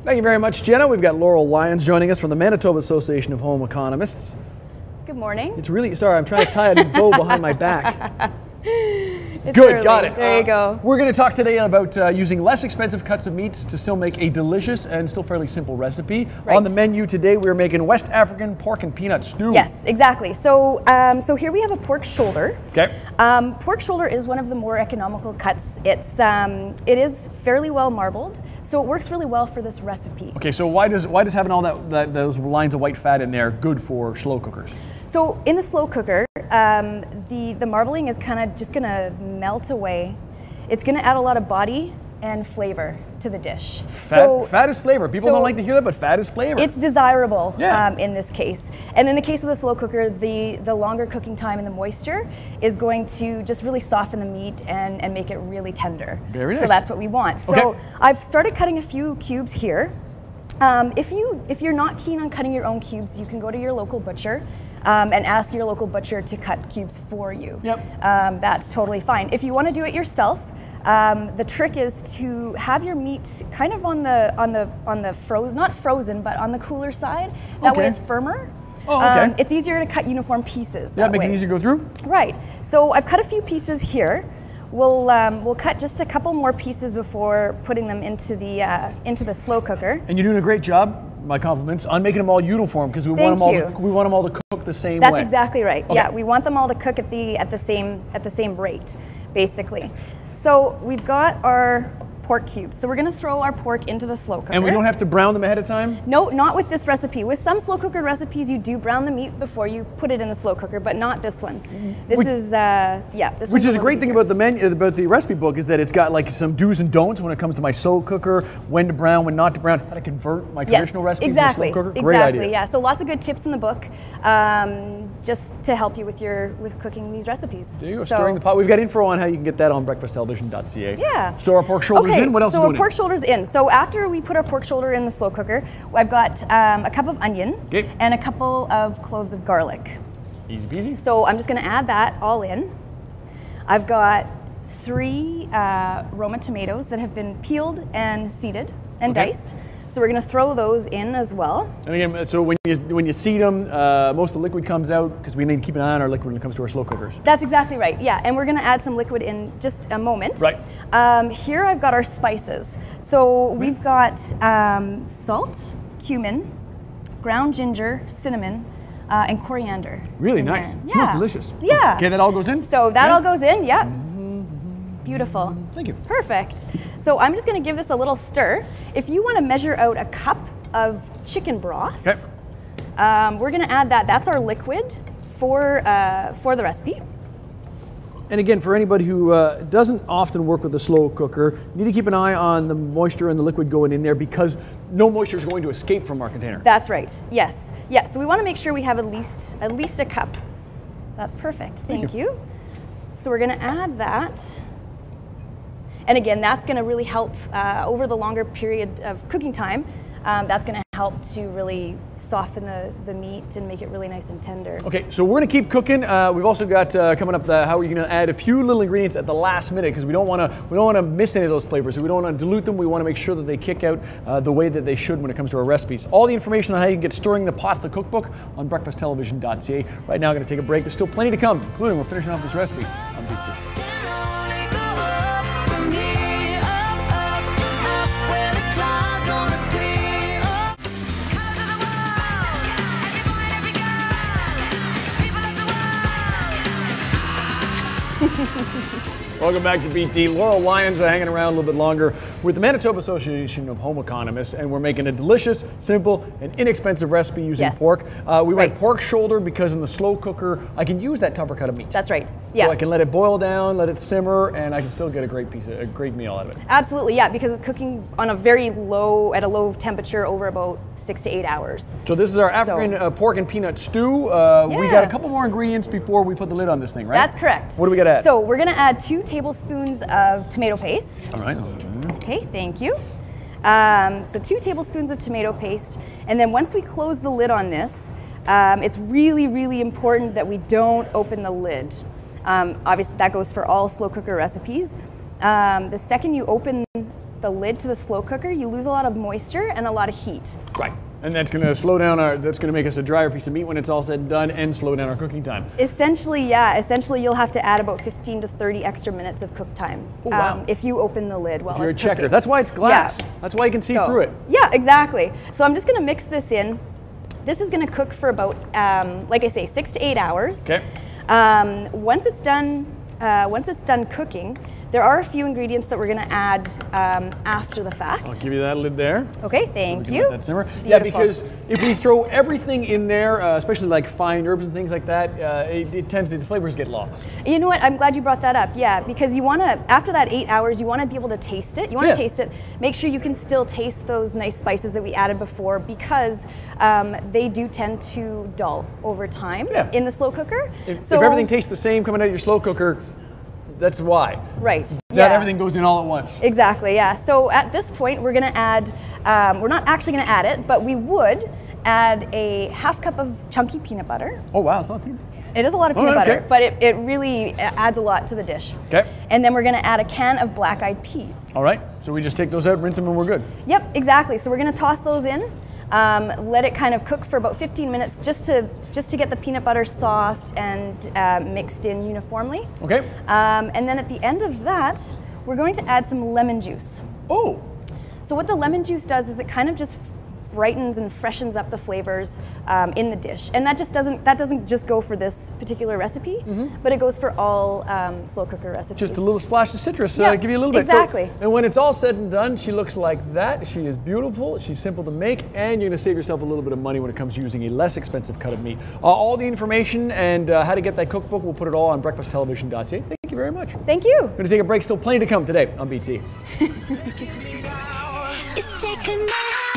Thank you very much, Jenna. We've got Laurel Lyons joining us from the Manitoba Association of Home Economists. Good morning. It's really, sorry, I'm trying to tie a bow behind my back. It's Good, early. got it. There you go. We're going to talk today about using less expensive cuts of meats to still make a delicious and still fairly simple recipe. Right. On the menu today, we're making West African pork and peanut stew. Yes, exactly. So, so here we have a pork shoulder. Okay. Pork shoulder is one of the more economical cuts. It is fairly well marbled, so it works really well for this recipe. Okay, so why does having all those lines of white fat in there good for slow cookers? So in the slow cooker, the marbling is kind of just gonna melt away. It's gonna add a lot of body and flavor to the dish. Fat is flavor. People don't like to hear that, but fat is flavor. It's desirable Yeah. In this case. And in the case of the slow cooker, the longer cooking time and the moisture is going to just really soften the meat and make it really tender. Very nice. So that's what we want. So Okay. I've started cutting a few cubes here. If you're not keen on cutting your own cubes, you can go to your local butcher and ask your local butcher to cut cubes for you. Yep. That's totally fine. If you want to do it yourself, the trick is to have your meat kind of on the frozen, not frozen, but on the cooler side. That way Okay. it's firmer. Oh, okay. It's easier to cut uniform pieces. Yeah, that make it way. easier to go through? Right. So I've cut a few pieces here. We'll cut just a couple more pieces before putting them into the slow cooker. And you're doing a great job, my compliments, on making them all uniform because we want them all to cook the same way. That's exactly right. Okay. Yeah, we want them all to cook at the same rate, basically. So we've got our pork cubes. So we're going to throw our pork into the slow cooker. And we don't have to brown them ahead of time? No, not with this recipe. With some slow cooker recipes, you do brown the meat before you put it in the slow cooker, but not this one. This Which is a great thing about the menu, about the recipe book, is that it's got like some do's and don'ts when it comes to my slow cooker, when to brown, when not to brown, how to convert my traditional recipes to slow cooker. Great idea. Yeah. So lots of good tips in the book, just to help you with cooking these recipes. There you go, stirring the pot. We've got info on how you can get that on breakfasttelevision.ca. Yeah. So our pork shoulders in. What else is going in? So our pork shoulders in. So after we put our pork shoulder in the slow cooker, I've got a cup of onion and a couple of cloves of garlic. Easy peasy. So I'm just going to add that all in. I've got 3 Roma tomatoes that have been peeled and seeded and diced. So we're going to throw those in as well. And again, so when you seed them, most of the liquid comes out because we need to keep an eye on our liquid when it comes to our slow cookers. That's exactly right, yeah. And we're going to add some liquid in just a moment. Right. Here I've got our spices. So we've got salt, cumin, ground ginger, cinnamon, and coriander. Really nice. There. Smells delicious. Yeah. Okay, that all goes in? So that all goes in, yeah. Beautiful. Thank you. Perfect. So I'm just going to give this a little stir. If you want to measure out a cup of chicken broth, we're going to add that. That's our liquid for the recipe. And again, for anybody who doesn't often work with a slow cooker, you need to keep an eye on the moisture and the liquid going in there because no moisture is going to escape from our container. That's right. Yes. Yeah. So we want to make sure we have at least a cup. That's perfect. Thank you. So we're going to add that. And again, that's going to really help over the longer period of cooking time. That's going to help to really soften the meat and make it really nice and tender. Okay, so we're going to keep cooking. We've also got coming up how we're going to add a few little ingredients at the last minute because we don't want to miss any of those flavors. We don't want to dilute them. We want to make sure that they kick out the way that they should when it comes to our recipes. All the information on how you can get stirring the pot, the cookbook, on breakfasttelevision.ca. Right now, I'm going to take a break. There's still plenty to come, including we're finishing off this recipe on pizza. Welcome back to BT. Laurel Lyons hanging around a little bit longer with the Manitoba Association of Home Economists, and we're making a delicious, simple, and inexpensive recipe using pork. We went pork shoulder because in the slow cooker, I can use that tougher cut of meat. That's right. Yeah. So I can let it boil down, let it simmer, and I can still get a great meal out of it. Absolutely, yeah, because it's cooking on a at a low temperature over about 6 to 8 hours. So this is our African pork and peanut stew. We got a couple more ingredients before we put the lid on this thing, right? That's correct. What do we got to add? So we're going to add 2 tablespoons of tomato paste. All right. Okay, thank you. So 2 tablespoons of tomato paste, and then once we close the lid on this, it's really, really important that we don't open the lid. Obviously, that goes for all slow cooker recipes. The second you open the lid to the slow cooker, you lose a lot of moisture and a lot of heat. Right. And that's going to slow down that's going to make us a drier piece of meat when it's all said and done and slow down our cooking time. Essentially, yeah. Essentially, you'll have to add about 15 to 30 extra minutes of cook time if you open the lid while if you're it's a checker. cooking. That's why it's glass. Yeah. That's why you can see through it. Yeah, exactly. So I'm just going to mix this in. This is going to cook for about, like I say, 6 to 8 hours. Okay. Once it's done cooking, there are a few ingredients that we're going to add after the fact. I'll give you that lid there. Okay, thank you. Let that simmer. Yeah, because if we throw everything in there, especially like fine herbs and things like that, it tends to, the flavors get lost. You know what? I'm glad you brought that up. Yeah, because you want to, after that 8 hours, you want to be able to taste it. You want to taste it. Make sure you can still taste those nice spices that we added before, because they do tend to dull over time in the slow cooker. If everything tastes the same coming out of your slow cooker, that's why. Right. Not everything goes in all at once. Exactly, yeah. So at this point, we're going to add, we're not actually going to add it, but we would add a ½ cup of chunky peanut butter. Oh, wow, it's not peanut. It is a lot of peanut butter, but it really adds a lot to the dish. Okay. And then we're going to add a can of black-eyed peas. All right. So we just take those out, rinse them, and we're good. Yep, exactly. So we're going to toss those in. Let it kind of cook for about 15 minutes just to get the peanut butter soft and mixed in uniformly. Okay. And then at the end of that, we're going to add some lemon juice. Oh. So what the lemon juice does is it kind of just brightens and freshens up the flavors in the dish. And that doesn't just go for this particular recipe, but it goes for all slow cooker recipes. Just a little splash of citrus, give you a little bit. Exactly. So, and when it's all said and done, she looks like that. She is beautiful, she's simple to make, and you're gonna save yourself a little bit of money when it comes to using a less expensive cut of meat. All the information and how to get that cookbook, we'll put it all on breakfasttelevision.ca. Thank you very much. Thank you. We're gonna take a break, still plenty to come today on BT. It's taken my